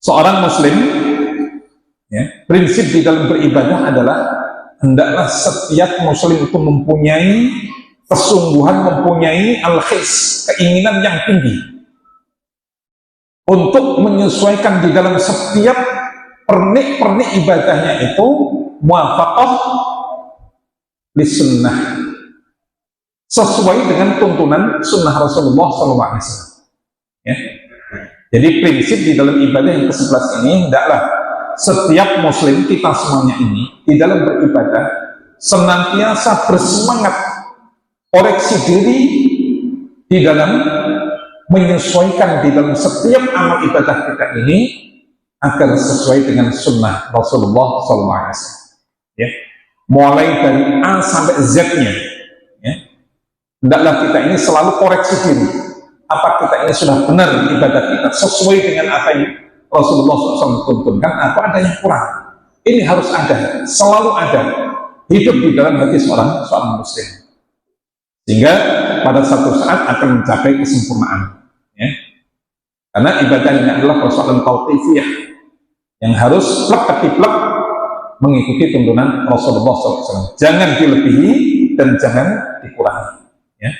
Seorang muslim, ya, prinsip di dalam beribadah adalah hendaklah setiap muslim itu mempunyai kesungguhan, mempunyai al-khis, keinginan yang tinggi untuk menyesuaikan di dalam setiap pernik-pernik ibadahnya itu muwafaqah lis-sunnah, sesuai dengan tuntunan sunnah Rasulullah SAW. Ya. Jadi prinsip di dalam ibadah yang ke-11 ini hendaklah setiap muslim, kita semuanya ini di dalam beribadah senantiasa bersemangat koreksi diri di dalam menyesuaikan di dalam setiap amal ibadah kita ini agar sesuai dengan sunnah Rasulullah SAW. Ya. Mulai dari A sampai Z-nya, ya. Hendaklah kita ini selalu koreksi diri. Apa kita ini sudah benar ibadah kita sesuai dengan apa yang Rasulullah SAW tuntunkan, atau ada yang kurang? Ini harus ada, selalu ada, hidup di dalam hati seorang muslim, sehingga pada satu saat akan mencapai kesempurnaan. Ya. Karena ibadah ini adalah persoalan tauqifiyah yang harus plek-plek mengikuti tuntunan Rasulullah SAW. Jangan dilebihi dan jangan dikurangi. Ya.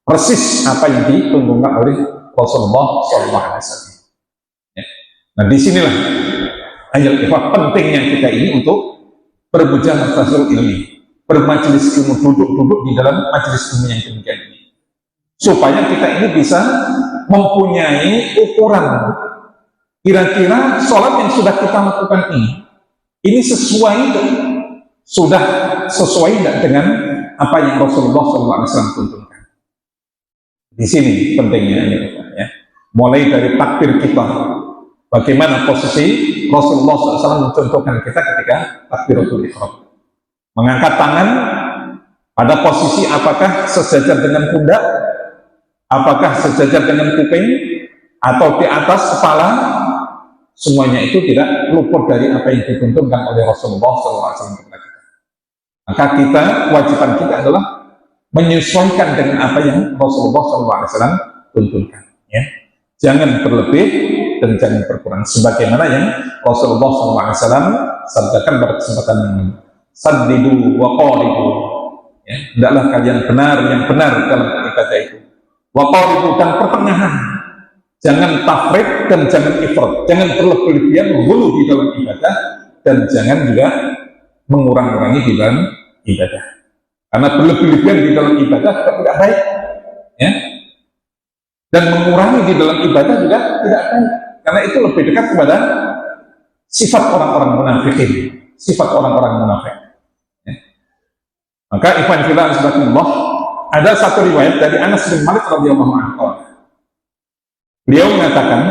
Persis apa yang dituntunkan oleh Rasulullah SAW. Ya. Nah, disinilah ayat pentingnya kita ini untuk berbujang masalah ilmi, bermajelis ilmu, duduk-duduk di dalam majelis ilmu yang demikian ini, supaya kita ini bisa mempunyai ukuran kira-kira sholat yang sudah kita lakukan ini sesuai, sudah sesuai tidak dengan apa yang Rasulullah SAW tuntunkan. Di sini pentingnya, ya. Mulai dari takbir kita, bagaimana posisi Rasulullah SAW mencontohkan kita ketika takbiratul ihram, mengangkat tangan pada posisi apakah sejajar dengan pundak, apakah sejajar dengan kuping, atau di atas kepala. Semuanya itu tidak luput dari apa yang dituntunkan oleh Rasulullah SAW kepada kita. Maka kita, kewajiban kita adalah menyesuaikan dengan apa yang Rasulullah SAW tuntunkan. Ya. Jangan berlebih dan jangan berkurang. Sebagaimana yang Rasulullah SAW sabdakan pada kesempatan ini, saddidu wa qaribu. Ya. Hendaklah kalian yang benar dalam ibadah itu. Wa qaribu, dan pertengahan. Jangan tafrid dan jangan ifrat, jangan berlebihan menghulu di dalam ibadah, dan jangan juga mengurang-urangi di dalam ibadah. Karena berlebihan di dalam ibadah tidak baik, ya. Dan mengurangi di dalam ibadah juga tidak baik, karena itu lebih dekat kepada sifat orang-orang munafikin, sifat orang-orang munafik. Ya. Maka ikhwan fillah subhanallah, ada satu riwayat dari Anas bin Malik radhiyallahu anhu. Beliau mengatakan,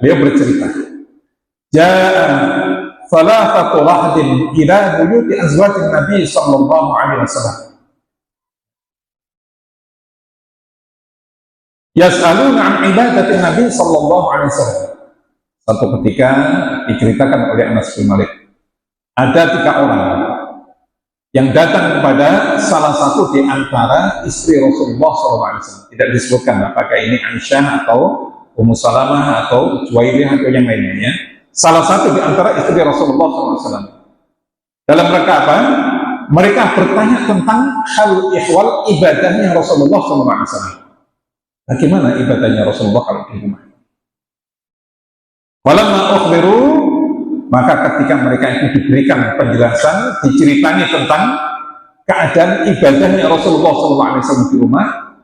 beliau bercerita, ja'a thalathatu rahdin ila buyuti azwajin Nabi sallallahu alaihi wasallam yas'aluna an ibadatin Nabi sallallahu alaihi wasallam. Satu ketika diceritakan oleh Anas bin Malik, ada 3 orang yang datang kepada salah satu di antara istri Rasulullah SAW. Tidak disebutkan apakah ini Aisyah atau Ummu Salamah atau Juwairiyah atau yang lainnya. Salah satu di antara istri Rasulullah SAW. Dalam rangka apa? Mereka bertanya tentang hal ihwal ibadahnya Rasulullah SAW. Bagaimana ibadahnya Rasulullah kalau di rumah? Walamma ukhbiru, maka ketika mereka itu diberikan penjelasan, diceritani tentang keadaan ibadahnya Rasulullah SAW di rumah,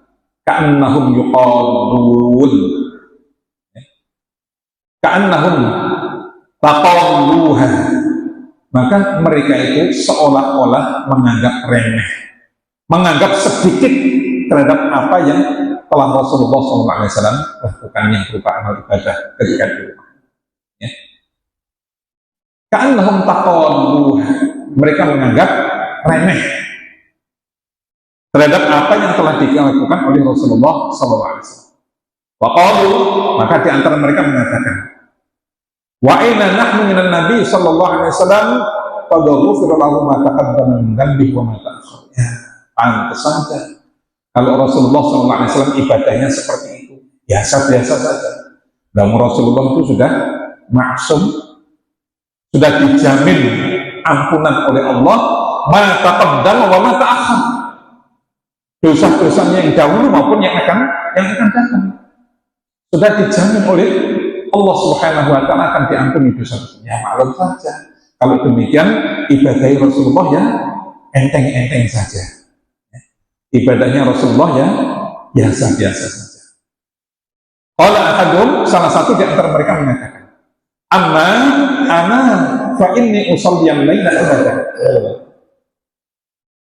ka'annahum yuqallun, ka'annahum taqalluha, maka mereka itu seolah-olah menganggap remeh, menganggap sedikit terhadap apa yang telah Rasulullah SAW lakukan yang berupa amal ibadah ketika di rumah. Ya. Ka'annahum taqalluha, mereka menganggap remeh terhadap apa yang telah dilakukan oleh Rasulullah SAW. Waqalu, maka di antara mereka mengatakan, wa inna nahnu minan nabi sallallahu alaihi wasallam qad ghufira lahu ma taqaddama min dhanbihi wa ma ta'akhkhara. Ya, pantas saja kalau Rasulullah sallallahu alaihi wasallam ibadahnya seperti itu, biasa-biasa saja. Dan Rasulullah itu sudah maksum, sudah dijamin ampunan oleh Allah, ma taqaddama wa ma ta'akhkhar, dosa-dosanya yang dahulu maupun yang akan datang sudah dijamin oleh Allah Subhanahu wa taala akan diampuni dosa-dosanya. Ya maklum saja kalau demikian ibadah Rasulullah ya enteng-enteng saja, ibadahnya Rasulullah ya biasa-biasa saja. Qala ahadum, salah satu di antara mereka mengatakan, amma ana fa inni usalli al-laila abadan.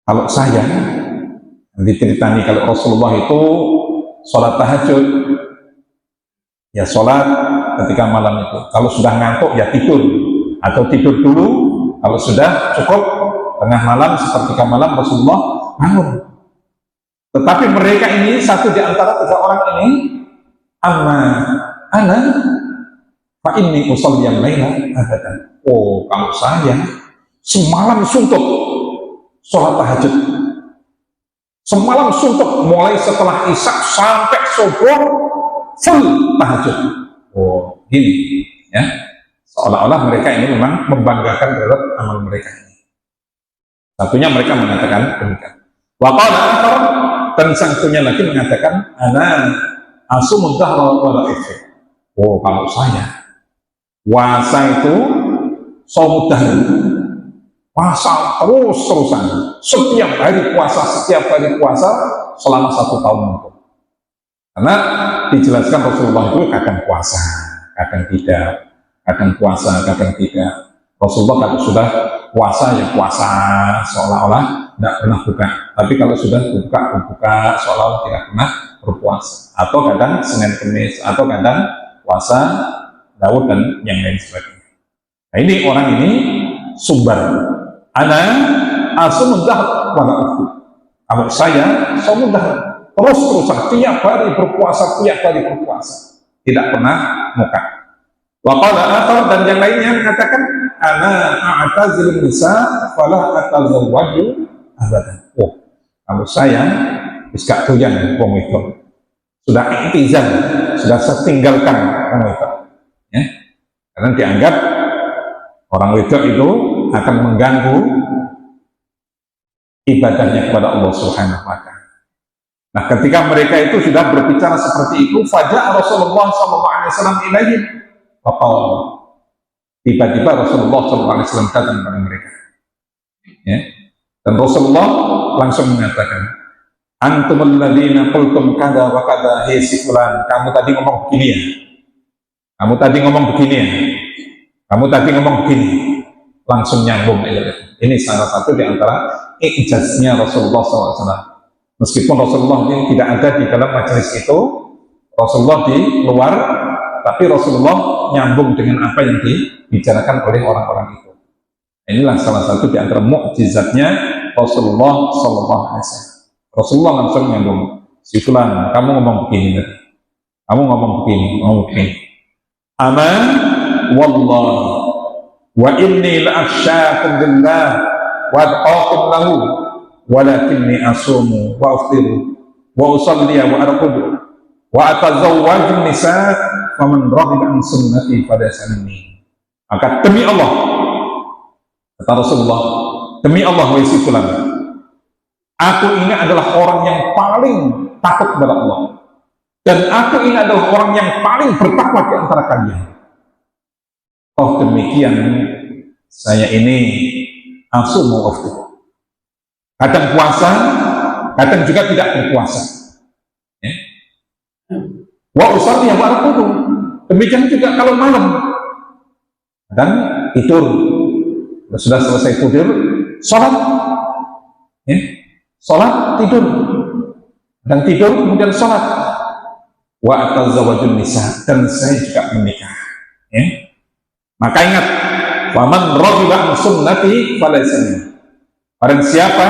Kalau saya diceritani kalau Rasulullah itu sholat tahajud, ya sholat ketika malam itu. Kalau sudah ngantuk ya tidur, atau tidur dulu. Kalau sudah cukup tengah malam, sepertiga malam Rasulullah bangun. Tetapi mereka ini, satu di antara tiga orang ini, amma ana fa inni usalli al-laila abadan. Oh, kalau saya semalam suntuk sholat tahajud, semalam suntuk mulai setelah isya sampai subuh full tahajud. Oh, gini ya, seolah-olah mereka ini memang membanggakan terhadap amal mereka ini. Satunya mereka mengatakan demikian. Wa qala akhar, dan satunya lagi mengatakan ana asumud dahra wa la iftir. Oh, kalau saya puasa itu shaumud dahr, puasa terus-terusan, setiap hari puasa selama 1 tahun itu. Karena dijelaskan Rasulullah itu kadang puasa, kadang tidak, kadang puasa, kadang tidak. Rasulullah kalau sudah puasa ya puasa seolah-olah tidak pernah buka, tapi kalau sudah buka seolah-olah tidak pernah berpuasa. Atau kadang Senin Kemis, atau kadang puasa Daud dan yang lain sebagainya. Nah, ini orang ini sumber ana asumud dahr wa la uftir. Kalau saya sumudah terus-terusan tiap hari berpuasa, tidak pernah muka. Wa qala akhar, dan yang lainnya mengatakan ana a'tazilun nisa fala atazawwaju abadan. Oh, kalau saya wis gak doyan wong wedok, sudah i'tizal, sudah saya tinggalkan wong wedok ya, karena dianggap orang wedok itu akan mengganggu ibadahnya kepada Allah Subhanahu wa taala. Nah, ketika mereka itu sudah berbicara seperti itu, faja'a Rasulullah sallallahu alaihi wasallam ilaihim faqala, tiba-tiba Rasulullah sallallahu alaihi wasallam datang kepada mereka ya, dan Rasulullah langsung mengatakan, antumul ladzina qultum kada wa kada, hei si fulan, kamu tadi ngomong begini ya, kamu tadi ngomong begini ya, kamu tadi ngomong begini. Langsung nyambung. Ini salah satu di antara ijaznya Rasulullah SAW. Meskipun Rasulullah ini tidak ada di dalam majelis itu, Rasulullah di luar, tapi Rasulullah nyambung dengan apa yang dibicarakan oleh orang-orang itu. Inilah salah satu di antara mukjizatnya Rasulullah SAW. Rasulullah langsung nyambung. Si fulan, kamu ngomong begini tadi, kamu ngomong begini. Aman wallah wa inni la'akhsyakum billah wa atqakum lahu walakinni asumu wa aftiru wa usalli wa arqudu wa atazawwaju nisa faman raghiba an sunnati falaysa minni. Maka demi Allah, kata Rasulullah, demi Allah wahai si fulan, aku ini adalah orang yang paling takut kepada Allah, dan aku ini adalah orang yang paling bertakwa di antara kalian. Oh demikian, saya ini asumu aftir, kadang puasa, kadang juga tidak berpuasa ya. Wa usalli wa arqudu, demikian juga kalau malam dan tidur, sudah selesai tidur sholat ya, sholat tidur, dan tidur kemudian sholat. Wa atazawwajun nisa, dan saya juga menikah ya. Maka ingat, faman raghiba an sunnati falaysa minni, barang siapa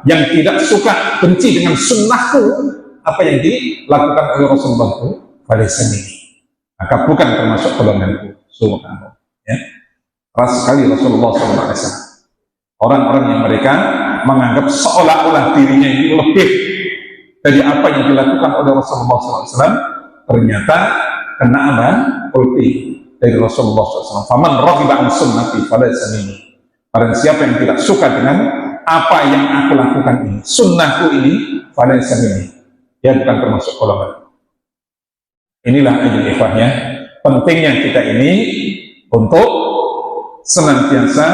yang tidak suka, benci dengan sunnahku, apa yang dilakukan oleh Rasulullah itu, falaysa minni, maka bukan termasuk golonganku. Subhanallah ya. Keras sekali Rasulullah SAW. Orang-orang yang mereka menganggap seolah-olah dirinya ini lebih dari apa yang dilakukan oleh Rasulullah SAW, ternyata kena apa? Ulti. dari Rasulullah SAW. Faman raghiba an sunnati falaysa minni. Barang siapa yang tidak suka dengan apa yang aku lakukan ini, sunnahku ini, falaysa minni, dia bukan termasuk golongan. Inilah ayat ikhwahnya, pentingnya kita ini untuk senantiasa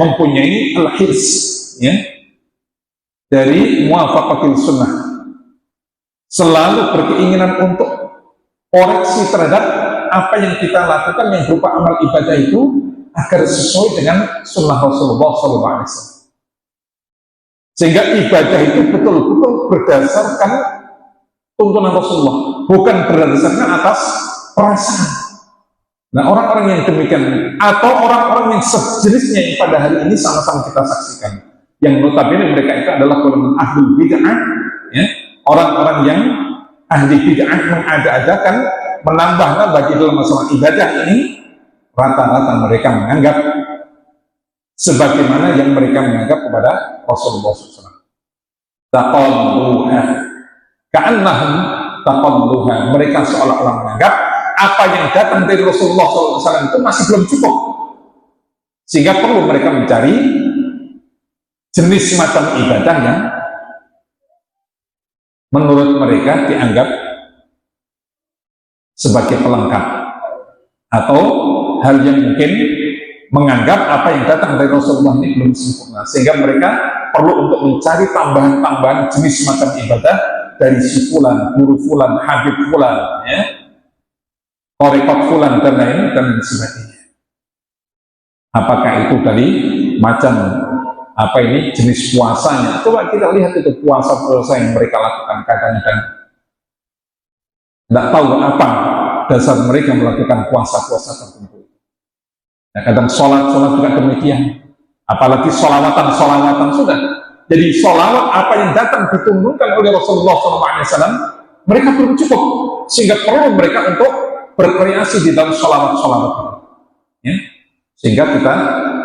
mempunyai al-hirs, ya, dari muwafaqatil sunnah, selalu berkeinginan untuk koreksi terhadap apa yang kita lakukan yang berupa amal ibadah itu agar sesuai dengan sunnah Rasulullah SAW, sehingga ibadah itu betul-betul berdasarkan tuntunan Rasulullah, bukan berdasarkan atas perasaan. Nah, orang-orang yang demikian atau orang-orang yang sejenisnya yang pada hari ini sama-sama kita saksikan, yang notabene mereka itu adalah golongan ahlul bid'ah, ya, orang-orang yang ahli bid'ah mengada-adakan, menambah-nambah di dalam masalah ibadah ini. Rata-rata mereka menganggap sebagaimana yang mereka menganggap kepada Rasulullah SAW. Taqalluha, ka'annahum taqalluha, mereka seolah-olah menganggap apa yang datang dari Rasulullah SAW itu masih belum cukup, sehingga perlu mereka mencari jenis macam ibadah yang menurut mereka dianggap sebagai pelengkap atau hal yang mungkin menganggap apa yang datang dari Rasulullah ini belum sempurna, sehingga mereka perlu untuk mencari tambahan-tambahan jenis macam ibadah dari si fulan, guru fulan, habib fulan, ya, thariqat fulan, dan lain sebagainya. Apakah itu dari macam apa ini jenis puasanya? Coba kita lihat itu puasa-puasa yang mereka lakukan, kadang-kadang tidak tahu apa dasar mereka melakukan puasa-puasa tertentu. Nah, kadang sholat juga demikian, apalagi sholawatan sudah. Jadi sholawat apa yang datang ditunjukkan oleh Rasulullah SAW, mereka belum cukup, sehingga perlu mereka untuk berkreasi di dalam sholawat, ya. Sehingga kita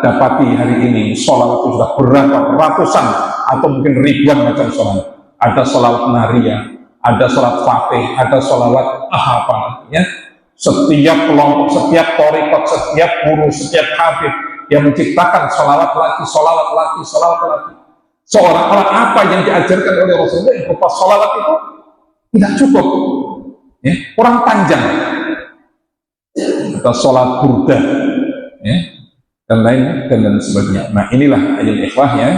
dapati hari ini sholawat itu sudah berapa ratusan atau mungkin ribuan macam sholawat. Ada sholawat nariyah, ada sholawat fatih, ada sholawat apa, ya. Setiap kelompok, setiap thariqat, setiap guru, setiap habib yang menciptakan sholawat lagi. Seorang-orang apa yang diajarkan oleh Rasulullah yang berupa sholawat itu tidak cukup, ya, kurang panjang. Atau sholat burdah, ya, dan lain sebagainya. Nah, inilah ayat ikhwah, ya,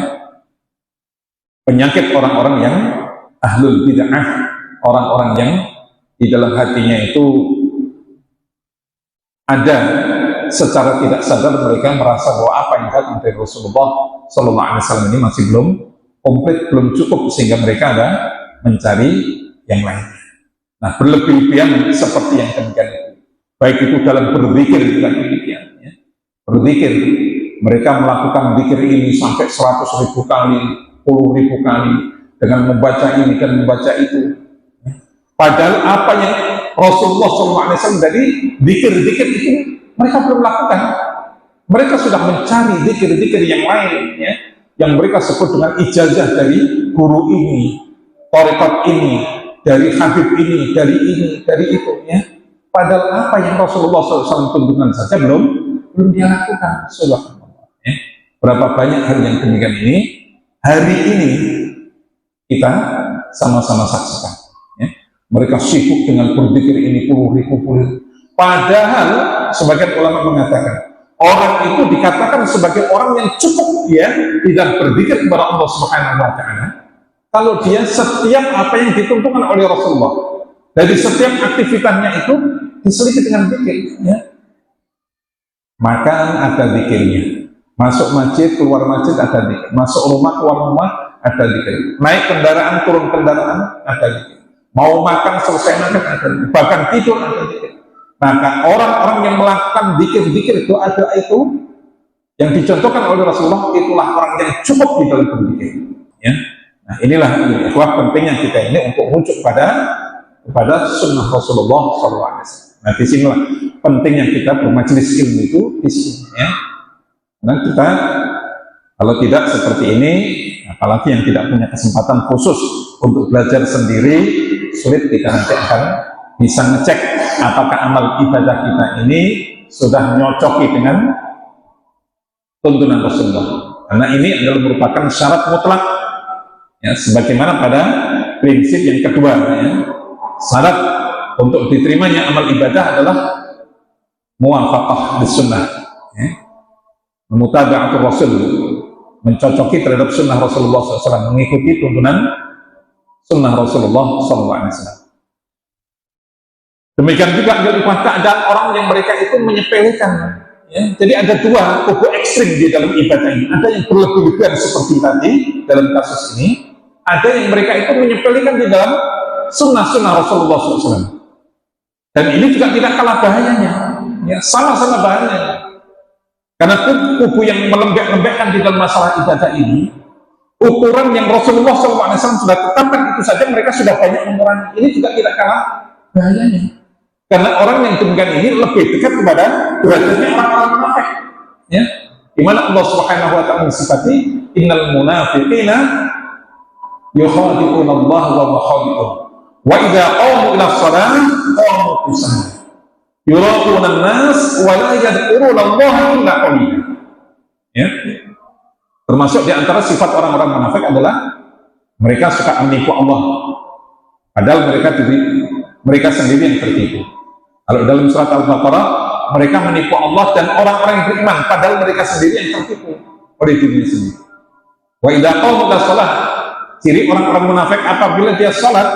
penyakit orang-orang yang ahlul bid'ah, orang-orang yang di dalam hatinya itu ada secara tidak sadar mereka merasa bahwa apa yang datang dari Rasulullah SAW ini masih belum komplit, belum cukup, sehingga mereka ada mencari yang lainnya. Nah, berlebih-lebihan seperti yang demikian itu, baik itu dalam berzikir juga demikian, ya. Berzikir, mereka melakukan zikir ini sampai 100.000 kali, 10.000 kali, dengan membaca ini dan membaca itu. Padahal apa yang Rasulullah SAW dari zikir-zikir itu mereka belum lakukan. Mereka sudah mencari zikir-zikir yang lain, ya, yang mereka sebut dengan ijazah dari guru ini, thariqat ini, dari habib ini, dari itu, ya. Padahal apa yang Rasulullah SAW tunjukkan saja belum dia lakukan. Subhanallah, ya. Berapa banyak hal yang demikian ini hari ini kita sama-sama saksikan. Mereka sibuk dengan berzikir ini puluh ribu. Padahal sebagian ulama mengatakan orang itu dikatakan sebagai orang yang cukup dia tidak berzikir kepada Allah Subhanahu wa Ta'ala kalau dia setiap apa yang ditentukan oleh Rasulullah, dari setiap aktivitasnya itu diselipi dengan zikir, ya. Makan ada zikirnya, masuk masjid keluar masjid ada zikir, masuk rumah keluar rumah ada zikir, naik kendaraan turun kendaraan ada zikir, mau makan selesai makan ada, bahkan tidur ada zikir. Maka orang-orang yang melakukan zikir-zikir itu ada itu yang dicontohkan oleh Rasulullah, itulah orang yang cukup di dalam berzikir, ya. Nah, inilah ikhwah pentingnya kita ini untuk rujuk kepada sunnah Rasulullah SAW. Nah, di sinilah pentingnya kita bermajelis ilmu itu di sini, ya. Karena kita kalau tidak seperti ini, apalagi yang tidak punya kesempatan khusus untuk belajar sendiri, sulit kita nanti akan bisa ngecek apakah amal ibadah kita ini sudah nyocoki dengan tuntunan Rasulullah. Karena ini adalah merupakan syarat mutlak, ya, sebagaimana pada prinsip yang kedua, ya, syarat untuk diterimanya amal ibadah adalah muwafaqah bis-sunnah, ya, mutaba'atul Rasul, mencocoki terhadap sunnah Rasulullah SAW, mengikuti tuntunan sunnah Rasulullah SAW. Demikian juga keadaan orang yang mereka itu menyepelekan. Ya, jadi ada dua kubu ekstrim di dalam ibadah ini. Ada yang berlebihan seperti tadi dalam kasus ini, ada yang mereka itu menyepelekan di dalam sunnah-sunnah Rasulullah SAW. Dan ini juga tidak kalah bahayanya, ya, sama-sama bahayanya. Karena kubu yang melembek-lembekkan di dalam masalah ibadah ini, ukuran yang Rasulullah SAW sudah tetapkan itu saja mereka sudah banyak mengurangi. Ini juga tidak kalah bahayanya. Karena orang yang demikian ini lebih dekat kepada derajatnya orang-orang munafik, ya, di mana Allah Subhanahu wa taala mensifati innal munafiqina yukhadi'una Allah wa huwa khadi'uhum wa idza qamu ila shalah qamu kusala yuraquna an-nas wa la yadhkuruna Allah illa qalila. Ya. Termasuk di antara sifat orang-orang munafik adalah mereka suka menipu Allah, padahal mereka sendiri yang tertipu. Kalau dalam surat Al-Baqarah, mereka menipu Allah dan orang-orang yang beriman, padahal mereka sendiri yang tertipu oleh dirinya sendiri. Wa idza qamu ila shalah, ciri orang-orang munafik apabila dia salat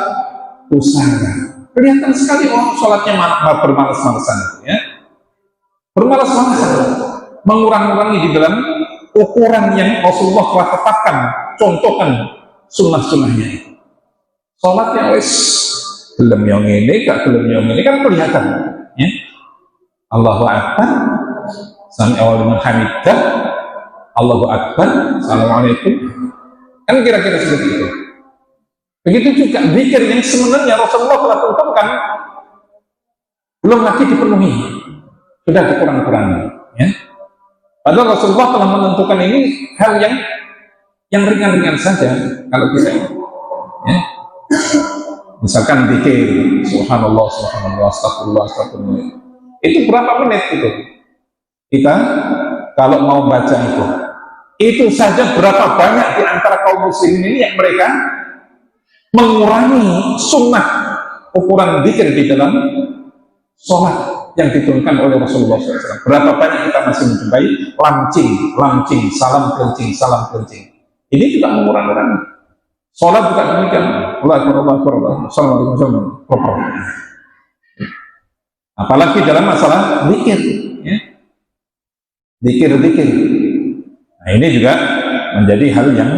usara. Kelihatan sekali orang salatnya bermalas-malasan, ya. Bermalas-malasan, mengurang-urangi di dalam ukuran yang Rasulullah telah tetapkan, contohkan sunnah-sunnahnya itu. Salatnya wis belum yang ini, gak belum yang ini kan kelihatan, ya. Allahu Akbar, sami Allahu liman hamidah, Allahu Akbar, assalamualaikum, kan kira-kira seperti itu. Begitu juga zikir yang sebenarnya Rasulullah telah tentukan belum lagi dipenuhi, sudah dikurang-kurangi, ya. Padahal Rasulullah telah menentukan ini hal yang ringan-ringan saja kalau kita, ya. Misalkan zikir subhanallah, subhanallah, astagfirullah, astagfirullah, itu berapa menit itu kita kalau mau baca itu saja berapa banyak di antara kaum muslimin ini yang mereka mengurangi sunnah ukuran zikir di dalam sholat yang diturunkan oleh Rasulullah SAW. Berapa banyak kita masih menjumpai lancing, salam kelincing. Ini juga mengurangi. Sholat juga demikian. Assalamualaikum. Apalagi dalam masalah zikir, ya. Zikir. Nah, ini juga menjadi hal yang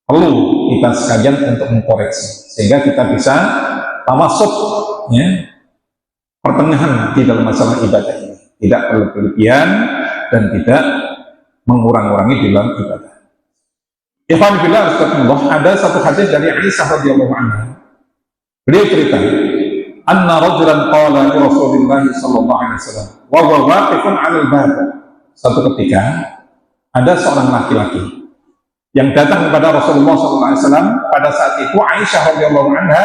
perlu kita sekalian untuk mengkoreksi sehingga kita bisa tamasuk, ya, pertengahan di dalam masalah ibadah ini, tidak berlebihan dan tidak mengurang-urangi di dalam ibadah. Ikhwan fillah, ada satu hadis dari Aisyah radhiyallahu anha. Beliau cerita, anna rajulan qala li Rasulillah sallallahu alaihi wasallam wa huwa waqifun 'alal bab. Satu ketika ada seorang laki-laki yang datang kepada Rasulullah sallallahu alaihi wasallam. Pada saat itu Aisyah radhiyallahu anha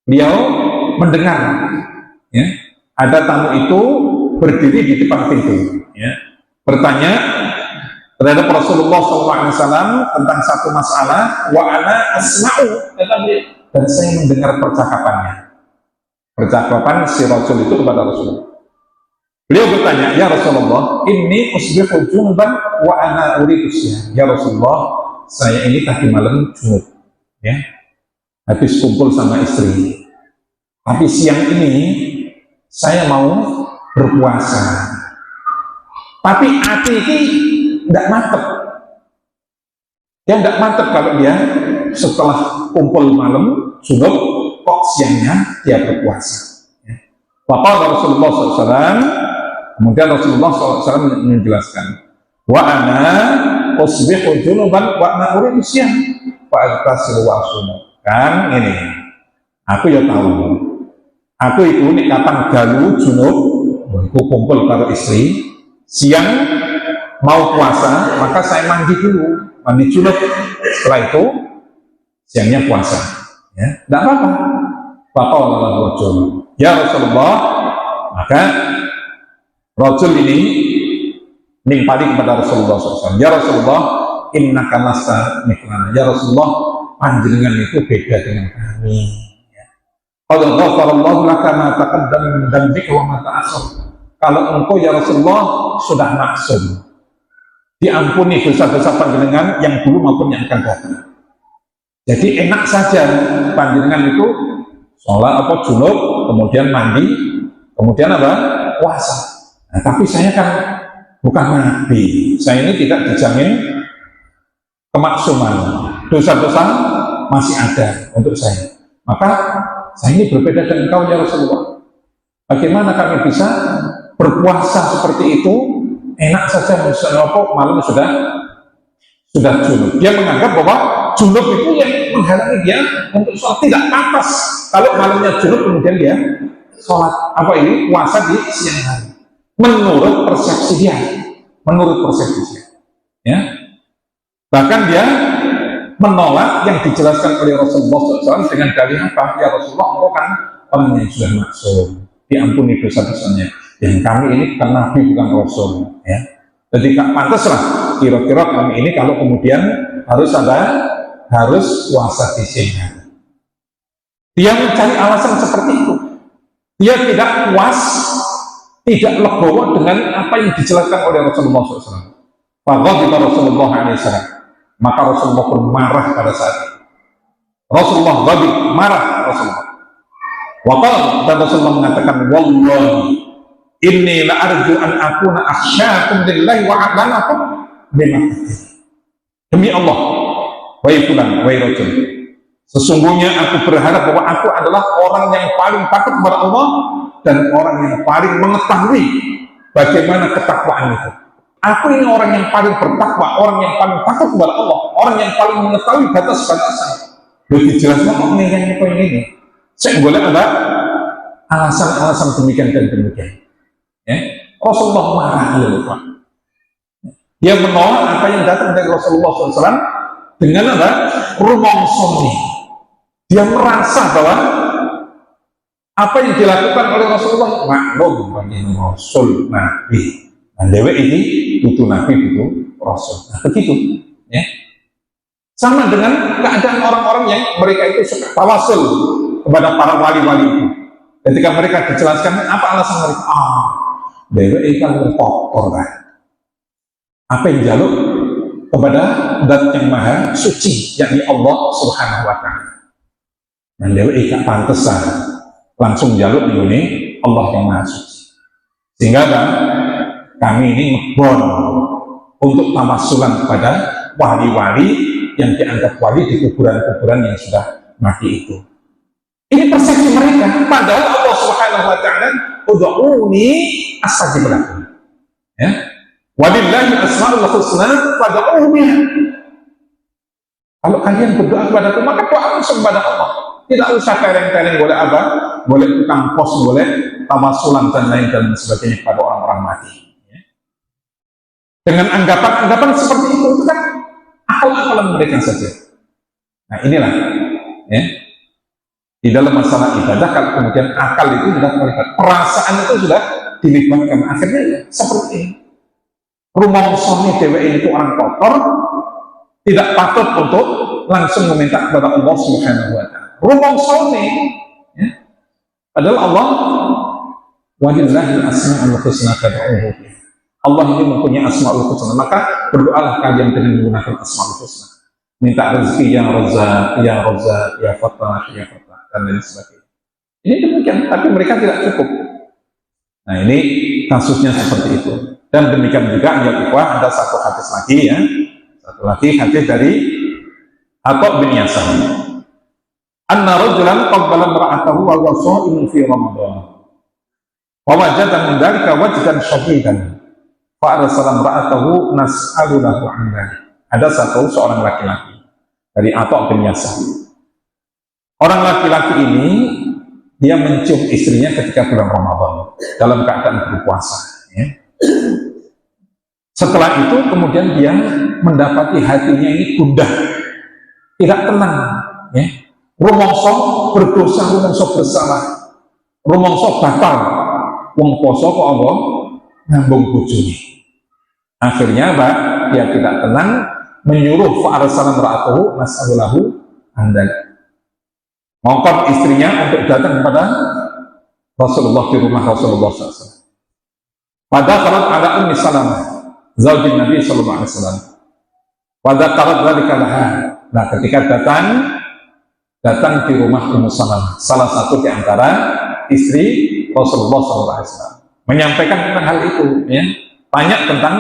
beliau mendengar, ya, ada tamu itu berdiri di depan pintu, ya, bertanya terhadap Rasulullah SAW tentang satu masalah. Wa ana asma'u, dan saya mendengar percakapan si Rasul itu kepada Rasulullah. Beliau bertanya, ya Rasulullah, inni usbihu junuban wa ana uridu siyam. Ya Rasulullah, saya ini tadi malam junub, ya, habis kumpul sama istri, tapi siang ini saya mau berpuasa, tapi hati ini tidak mantep. Dia tidak mantep kalau dia setelah kumpul malam junub kok siangnya dia berpuasa. Bapak Rasulullah SAW, kemudian Rasulullah SAW menjelaskan, wa ana usbihu junuban wa ana uridu siyam fa agtasilu wa asum. Kan ini, aku ya tahu, aku itu nih kapan galu junub, aku kumpul karo istri, siang mau puasa, maka saya mandi dulu, mandi junub, setelah itu siangnya puasa, ya, tidak apa-apa. Faqala rajul, ya Rasulullah, maka rajul ini nimpali kepada Rasulullah SAW. Ya Rasulullah, innaka lasta mithlana. Ya Rasulullah, panjenengan itu beda dengan kami. Qad ghafarallahu laka ma taqaddama min dhanbika wa ma ta'akhkhar. Kalau engkau ya Rasulullah sudah maksum, diampuni dosa-dosa panjenengan yang dulu maupun yang akan datang. Jadi enak saja panjenengan itu sholat atau junub, kemudian mandi, kemudian apa? Puasa. Nah, tapi saya kan bukan nabi, saya ini tidak dijamin kemaksuman, dosa-dosa masih ada untuk saya. Maka saya ini berbeda dengan engkau ya Rasulullah. Bagaimana kami bisa berpuasa seperti itu? Enak saja, misalnya malam sudah junub. Dia menganggap bahwa junub itu yang menghalangi dia untuk sholat. Tidak pantas kalau malamnya junub kemudian dia sholat puasa di siang hari. Menurut persepsi dia, ya. Bahkan dia menolak yang dijelaskan oleh Rasulullah SAW dengan dalih apa? Ya Rasulullah, engkau kan orang yang sudah maksum, diampuni dosa-dosanya. Yang kami ini bukan nabi, bukan rasul, ya. Jadi gak pantaslah kira-kira kami ini kalau kemudian harus puasa di sini. Dia mencari alasan seperti itu. Dia tidak puas, tidak legowo dengan apa yang dijelaskan oleh Rasulullah SAW. Faghadiba Rasulullah SAW. Maka Rasulullah pun marah pada saat itu. Rasulullah ghadib, marah Rasulullah. Waqala, dan Rasulullah mengatakan, wallahi inni la arju an akuna akhsyakum lillahi wa a'lamakum bima katsir. Demi Allah, wahai fulan, wahai rajul, sesungguhnya aku berharap bahwa aku adalah orang yang paling takut kepada Allah dan orang yang paling mengetahui bagaimana ketakwaan itu. Aku ini orang yang paling bertakwa, orang yang paling takut kepada Allah, orang yang paling mengetahui batas-batasan. Lebih jelasnya kok ini. Saya boleh ada alasan-alasan demikian dan demikian. Ya, Rasulullah marah lupa. Dia menolak apa yang datang dari Rasulullah SAW dengan apa? Rumongsoni. Dia merasa bahwa apa yang dilakukan oleh Rasulullah maklum bagi Rasul Nabi. Dan dewe ini butuh Nabi, butuh Rasul. Nah, begitu. Ya. Sama dengan keadaan orang-orang yang mereka itu suka tawasul kepada para wali-wali itu. Ketika mereka dijelaskan apa alasan mereka, dewe ikan kotor lah. Apa yang jaluk kepada Zat yang Maha Suci, yakni Allah Subhanahu Wa Taala. Dan dewe ikan pantesan langsung jaluk ini Allah yang Maha Suci. Sehingga kami ini ngebon untuk tawassulan kepada wali-wali yang dianggap wali di kuburan-kuburan yang sudah mati itu. Ini persepsi mereka. Padahal Allah Subhanahu Wa Taala ud'uni astajib lakum. Ya. Walillahi asmaul husna fad'uhu biha. Kalau kalian berdoa kepada Allah, maka doa langsung kepada Allah. Tidak usah tereng-tereng, boleh apa? Boleh tukang pos, boleh tawassulan dan lain dan sebagainya kepada orang-orang mati. Ya. Dengan anggapan-anggapan seperti itu kan akal-akalan mereka saja. Nah inilah, ya. Di dalam masalah ibadah, kalau kemudian akal itu sudah terlibat, perasaan itu sudah dilibatkan, akhirnya ya, seperti ini. Rumongsoni dewa ini itu orang kotor, tidak patut untuk langsung meminta kepada Allah Subhanahu Wa Taala. Rumongsoni, ya. Padahal Allah walillahi asmaul husna fad'uhu biha. Allah ini mempunyai asmaul husna, maka berdoalah kalian dengan menggunakan asmaul husna. Minta rezeki yang Razzaq, ya Razzaq, ya Fattah, ya Fattah, dan lain sebagainya. Ini demikian, tapi mereka tidak cukup. Nah ini kasusnya seperti itu. Dan demikian juga ya ikhwah, ada satu hadis lagi ya. Satu lagi hadis dari Atha bin Yasar. Anna rajulan qabbala imra'atahu wa huwa sha'imun fi Ramadan. Wa wajada min dzalika wajdan shadidan. Fa arsala imra'atahu nas'alu lahu 'an dzalik. Ada seorang laki-laki dari Atha bin Yasar. Orang laki-laki ini dia mencium istrinya ketika bulan Ramadan dalam keadaan berpuasa. Ya. Setelah itu kemudian dia mendapati hatinya ini gundah, tidak tenang. Ya. rumangsa berdosa, rumangsa bersalah, rumangsa batal wong poso kok apa ngambung bojone. Akhirnya apa? Dia tidak tenang, menyuruh fa'arsala imra'atahu nas'alulahu andan, ngongkon istrinya untuk datang kepada Rasulullah di rumah Rasulullah SAW. Pada kalat ada Ummi Salamah zaujin Nabi sallallahu alaihi wasallam. Pada kalat dzalika laha. Nah, ketika datang di rumah Ummu Salamah, salah satu di antara istri Rasulullah sallallahu alaihi wasallam, menyampaikan tentang hal itu, ya, banyak tentang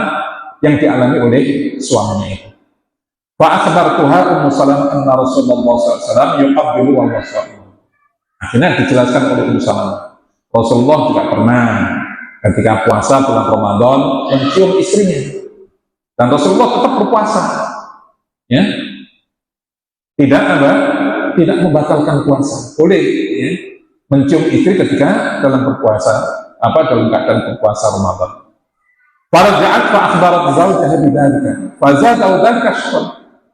yang dialami oleh suaminya itu. Fa akhbartuha Ummu Salamah anna Rasulullah sallallahu alaihi wasallam yuqabbilu wa yasawwi. Akhirnya dijelaskan oleh Ummu Salamah, Rasulullah juga pernah ketika puasa bulan Ramadan mencium istrinya, dan Rasulullah tetap berpuasa, ya, tidak membatalkan puasa, boleh, ya, mencium istri ketika dalam berpuasa, dalam keadaan berpuasa Ramadan. Faraja'at fa akhbarat zawjaha bidzalika fa zadahu dzalika syahran.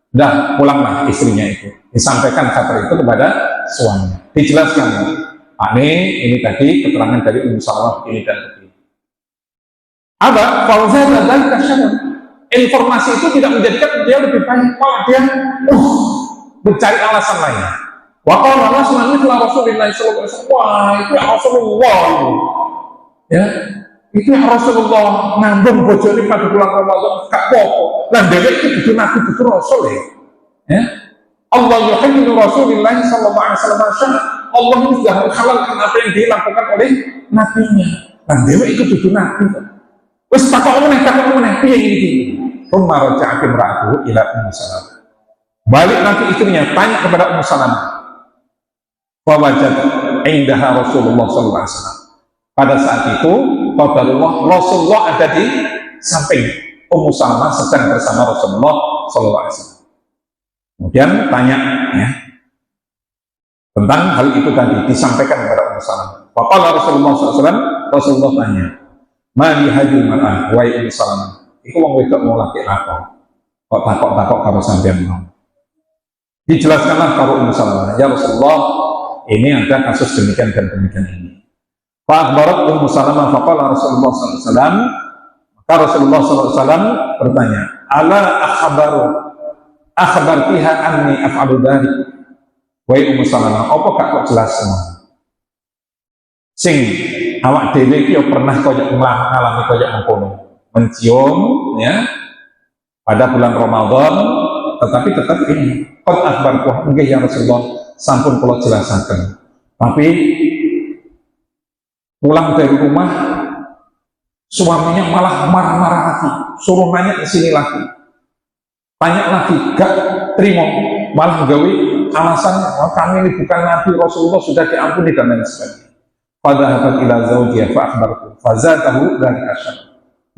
Dah pulanglah istrinya itu, disampaikan kabar itu kepada suaminya, dijelaskan, Pak ini tadi keterangan dari Ummu Salamah ini dan begini. Apa? Fa zadahu dzalika syahran. Informasi itu tidak menjadikan dia lebih baik, malah dia mencari alasan lain. Wa qala Rasulullah Rasulullah sallallahu alaihi wasallam, wah itu ya Rasulullah, ya, itu ya Rasulullah ngambung bojone pada bulan Ramadan gak apa-apa. Lah dhewek iki dudu nabi dudu rasul, ya. Allah yuhibbu Rasulullah sallallahu alaihi wasallam. Allah itu sudah menghalalkan apa yang dilakukan oleh nabinya. Lah dhewek itu dudu nabi. Wis takok meneh piye iki? Rumma raja'at imra'atuhu ila Ummu Salamah. Balik nanti istrinya tanya kepada Ummu Salamah. Wa wajad indaha Rasulullah sallallahu alaihi wasallam. Pada saat itu Rasulullah ada di samping Ummu Salamah sedang bersama Rasulullah sallallahu alaihi wasallam. Kemudian tanya, ya, tentang hal itu tadi disampaikan kepada Ummu Salamah. Faqala Rasulullah sallallahu alaihi wasallam, Rasulullah tanya, "Ma li hadhihi mar'ah wa Ummu Salamah?" Iku wong wedok mau laki apa? Kok takok karo sampeyan mau? Dijelaskanlah karo Ummu Salamah, "Ya Rasulullah, ini ada kasus demikian dan demikian ini." Fa akhbarat Ummu Salamah faqala Rasulullah sallallahu alaihi wasallam, maka Rasulullah sallallahu alaihi wasallam bertanya, "Ala akhbartiha anni af'alu dzalik?" Wahai Ummu Salamah, apa gak kok jelas semua? Sing awak dhewe iki ya pernah koyo ngalami koyo mengkono, mencium, ya, pada bulan Ramadan, tetapi tetap ini qad akhbartuha, nggih ya Rasulullah, sampun kula jelasaken. Tapi pulang dari rumah suaminya malah marah-marah lagi, suruh nanya ke sini lagi, tanya lagi, gak terima, malah gawe alasan, kami ini bukan nabi, Rasulullah sudah diampuni dan lain sebagainya. Fadhahabat ila zawjiha fa akhbartu fa zatahu dzalika syahran.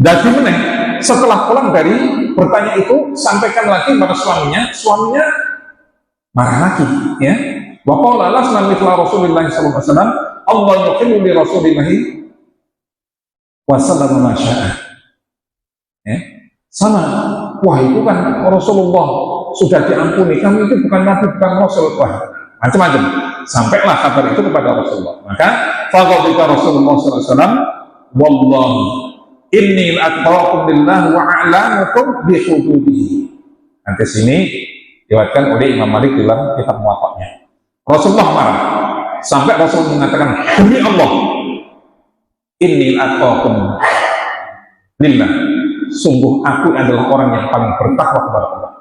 Dadi meneh setelah pulang dari bertanya itu, sampaikan lagi pada suaminya marah lagi, ya. Wa qala lasna mithla Rasulillah sallallahu alaihi wasallam, Allah yuqillu li Rasulillah wa sallama ma syaa. Ya. Sama, wah itu kan Rasulullah sudah diampuni, kami itu bukan nabi, bukan rasul, wah macam-macam. Sampailah kabar itu kepada Rasulullah. Maka faqala Rasulullah sallallahu alaihi wasallam, wallahi inni atqakum lillah wa a'lamukum bi hududihi. Nanti sini diwakilkan oleh Imam Malik dalam kitab Muwatta'nya. Rasulullah marah sampai Rasul mengatakan, demi Allah, inni atqakum lillah, sungguh aku adalah orang yang paling bertakwa kepada Allah,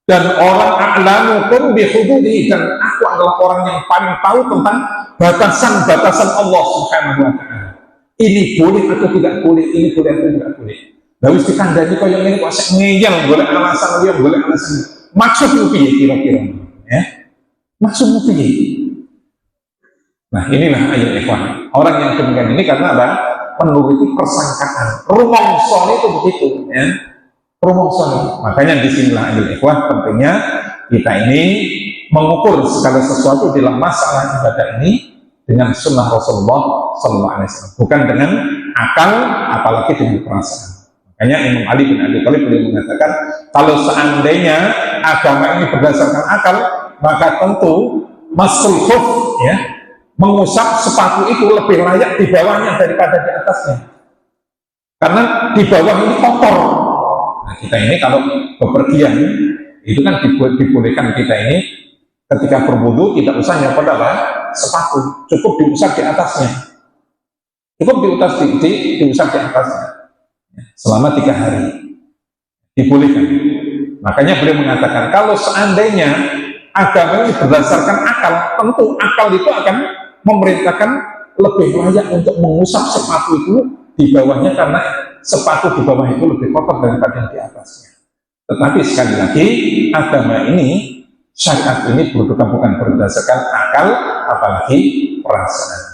dan orang a'lamukum bi hududihi, dan aku adalah orang yang paling tahu tentang batasan-batasan Allah Subhanahu wa taala. Ini boleh atau tidak boleh, ini boleh atau tidak boleh. Lalu dikandani kau yang ini kok ngeyel, boleh alasan dia, boleh alasan. Maksudnya piye kira-kira, ya? Maksudnya piye? Nah inilah ayat ikhwan. Orang yang demikian ini karena apa? Menuruti persangkaan. Rumongso itu begitu, ya. Rumongso. Makanya disinilah ayat ikhwan pentingnya kita ini mengukur segala sesuatu dalam masalah ibadah ini dengan sunnah Rasulullah sallallahu alaihi wasallam, bukan dengan akal, apalagi dengan perasaan. Makanya Imam Ali bin Abi Thalib beliau mengatakan, kalau seandainya agama ini berdasarkan akal, maka tentu masul khuf, ya, mengusap sepatu itu lebih layak di bawahnya daripada di atasnya, karena di bawah ini kotor. Nah, kita ini kalau bepergian itu kan dibolehkan kita ini ketika berwudu tidak usah nyopot apa sepatu, cukup diusap di atasnya, cukup diusap di atasnya selama 3 hari, dibolehkan. Makanya beliau mengatakan kalau seandainya agama ini berdasarkan akal, tentu akal itu akan memerintahkan lebih layak untuk mengusap sepatu itu di bawahnya, karena sepatu di bawah itu lebih kotor daripada yang di atasnya. Tetapi sekali lagi, agama ini, syariat ini bukan berdasarkan akal, apalagi perasaan.